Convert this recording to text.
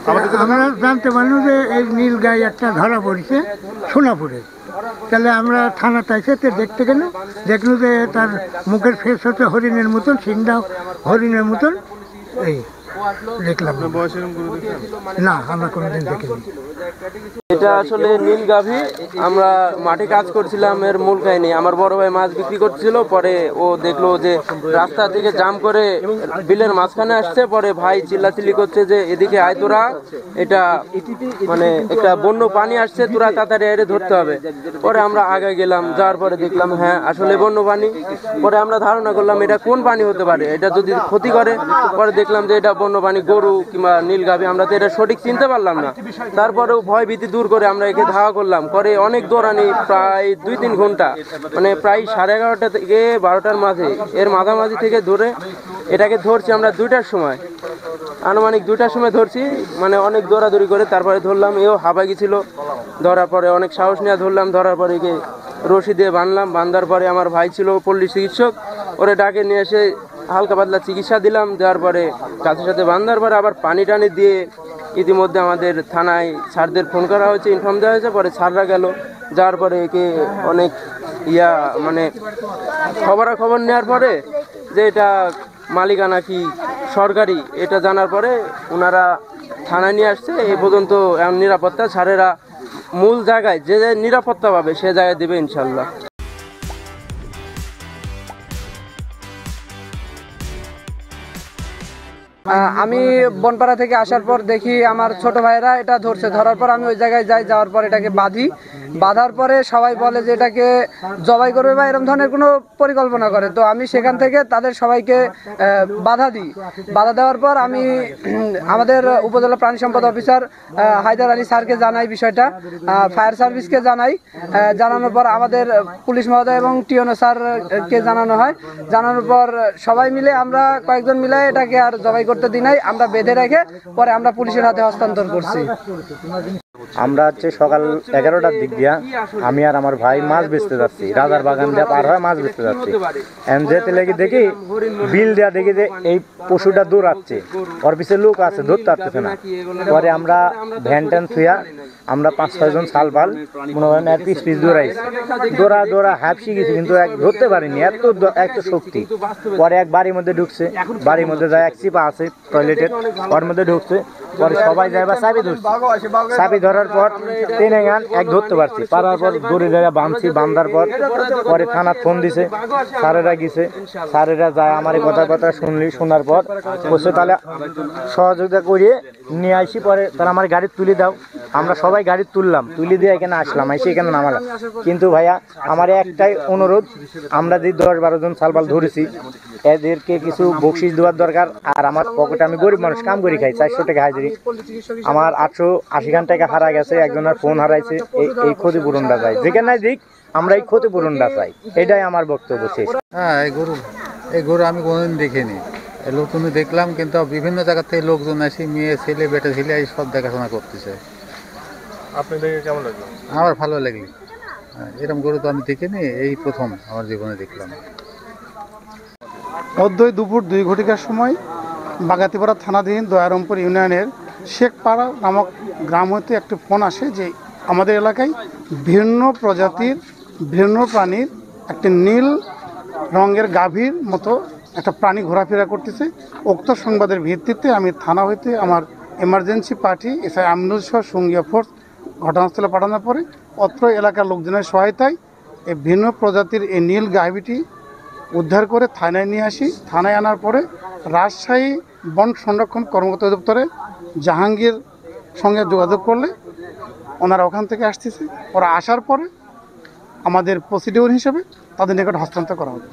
আমরা জানতে পারলাম যে এই নীল গাই একটা ধরা পড়েছে সোনাপুরে। তাহলে আমরা থানাতে এসে দেখতে গেলাম, দেখলো যে তার মুখের ফেস হচ্ছে হরিণের মতন, সিংটাও হরিণের মতন। এই দেখলাম না, আমরা কোনোদিন দেখিনি। এটা আসলে নীল গাভী। আমরা মাঠে কাজ করছিলাম, এর মূল কাহিনী আমার বড় ভাই মাছ বিক্রি করছিল, পরে ও দেখলো যে রাস্তা থেকে জাম করে বিলের মাঝখানে আসছে, পরে ভাই চিল্লাচিল্লি করছে যে এদিকে আয় তোরা, এটা মানে একটা বন্য পানি আসছে, তোরা তাড়াতাড়ি এরে ধরতে হবে। পরে আমরা আগে গেলাম, যাওয়ার পরে দেখলাম হ্যাঁ আসলে বন্য পানি। পরে আমরা ধারণা করলাম এটা কোন পানি হতে পারে, এটা যদি ক্ষতি করে। পরে দেখলাম যে এটা বন্য পানি, গরু কিংবা নীল গাভী, আমরা তো এটা সঠিক চিনতে পারলাম না। তারপরেও ভয় ভীতি দূর করে আমরা একে ধাওয়া করলাম, করে অনেক দৌড়ানি, প্রায় 2-3 ঘন্টা, মানে প্রায় 11:30 থেকে 12টার মাঝে, এর মাঝামাঝি থেকে ধরে এটাকে ধরছি আমরা 2টার সময়, আনুমানিক 2টার সময় ধরছি, মানে অনেক দৌড়াদৌড়ি করে তারপরে ধরলাম। এও হাঁপাই গেছিল, ধরার পরে অনেক সাহস নিয়ে ধরলাম, ধরার পরে একে রশি দিয়ে বাঁধলাম। বাঁধার পরে আমার ভাই ছিল পল্লী চিকিৎসক, ওরে ডাকে নিয়ে এসে হালকা পাতলা চিকিৎসা দিলাম, দেওয়ার পরে কাছে সাথে বাঁধার পরে আবার পানি টানি দিয়ে ইতিমধ্যে আমাদের থানায় স্যারদের ফোন করা হয়েছে, ইনফর্ম দেওয়া হয়েছে। পরে স্যাররা গেল, যাওয়ার পরে একে অনেক মানে খবরাখবর নেওয়ার পরে যে এটা মালিকানা কি সরকারি, এটা জানার পরে ওনারা থানায় নিয়ে আসছে। এই পর্যন্ত নিরাপত্তা স্যারেরা মূল জায়গায় যে নিরাপত্তা পাবে সে জায়গায় দেবে ইনশাল্লাহ। আমি বনপাড়া থেকে আসার পর দেখি আমার ছোট ভাইরা এটা ধরছে, ধরার পর আমি ওই জায়গায় যাই, যাওয়ার পর এটাকে বাঁধার পরে সবাই বলে যে এটাকে জবাই করবে বা এরকম ধরনের কোনো পরিকল্পনা করে। তো আমি সেখান থেকে তাদের সবাইকে বাধা দিই। বাধা দেওয়ার পর আমি আমাদের উপজেলা প্রাণী সম্পদ অফিসার হায়দার আলী স্যারকে জানাই বিষয়টা, ফায়ার সার্ভিসকে জানাই। জানানোর পর আমাদের পুলিশ মহোদয় এবং টিওনো স্যারকে জানানো হয়। জানানোর পর সবাই মিলে আমরা কয়েকজন মিলে এটাকে আর জবাই করতে দিই নাই, আমরা বেঁধে রেখে পরে আমরা পুলিশের হাতে হস্তান্তর করছি। আমরা হচ্ছে সকাল 11টার দিক দিয়া আমি আর আমার ভাই মাছ বেচতে যাচ্ছি, রাজার বাগান দিয়ে পার হয়ে মাছ বেচতে যাচ্ছি। যেতে লেগে দেখি বিল দেওয়া, দেখি যে এই পশুটা দৌড়াচ্ছে, ওর পিছিয়ে লোক আছে, ধরতে পারতেছে না। পরে আমরা ভ্যান ট্যান থুয়া আমরা 5-6 জন সালপাল মনে করেন আর পিস দৌড়াইছি, দৌড়া হ্যাপসি গেছি, কিন্তু ধরতে পারিনি, এত শক্তি। পরে এক বাড়ির মধ্যে ঢুকছে, বাড়ির মধ্যে যায় এক চিপা আছে টয়লেটের, ওর মধ্যে ঢুকছে। পরে সবাই যায় বা চাবি ধরছে, চাবি ধরার পর টেনে গান এক ধরতে পারছি, পারার পর দড়ি ধরে বাঁধছি। বাঁধার পর পরে থানার ফোন দিছে, স্যারেরা গেছে, স্যারেরা যায় আমার কথা শোনার পর বলছে তাহলে সহযোগিতা করিয়ে নিয়ে আসি। পরে তারা আমার গাড়ি তুলে দাও, আমরা সবাই গাড়ি তুললাম, তুলে দিয়ে এখানে আসলাম, এসে এখানে নামালাম। কিন্তু ভাইয়া আমার একটাই অনুরোধ, আমরা যে 10-12 জন সালপাল ধরেছি এদেরকে কিছু বকশিস দেওয়ার দরকার। আর আমার পকেটে, আমি গরিব মানুষ, কাম করে খাই, 400 টাকা হাজিরি, আমার 880 টাকা হারা গেছে, একজনের ফোন হারাইছে। এই ক্ষতিপূরণটা চাই, যেখানে দিক আমরা এই ক্ষতিপূরণটা চাই, এটাই আমার বক্তব্য শেষ। হ্যাঁ, এই গরু আমি কোনোদিন দেখিনি, নতুন দেখলাম, কিন্তু বিভিন্ন জায়গা থেকে লোকজন আসি, মেয়ে ছেলে বেটা ছেলে এই সব দেখাশোনা করতেছে। আপনি দেখে কেমন লাগলো? আমার ভালো লাগলো, এরকম গরু তো আমি দেখিনি, এই প্রথম আমার জীবনে দেখলাম। মধ্যই দুপুর 2 ঘটিকার সময় বাগাতিপাড়া থানাধীন দয়ারামপুর ইউনিয়নের শেখপাড়া নামক গ্রাম হতে একটি ফোন আসে যে আমাদের এলাকায় ভিন্ন প্রজাতির ভিন্ন প্রাণীর একটি নীল রঙের গাভীর মতো একটা প্রাণী ঘোরাফেরা করতেছে। উক্ত সংবাদের ভিত্তিতে আমি থানা হইতে আমার এমার্জেন্সি পার্টি এসআই আমিনুল সহ সঙ্গীয় ফোর্স ঘটনাস্থলে পাঠানোর পরে অত্র এলাকার লোকজনের সহায়তায় এই ভিন্ন প্রজাতির এই নীল গাভীটি উদ্ধার করে থানায় নিয়ে আসি। থানায় আনার পরে রাজশাহী বন সংরক্ষণ কর্মকর্তা অধিদপ্তরে জাহাঙ্গীর সঙ্গে যোগাযোগ করলে ওনারা ওখান থেকে আসতেছে। ওরা আসার পরে আমাদের প্রসিডিওর হিসেবে তাদের নিকট হস্তান্তর করা হবে।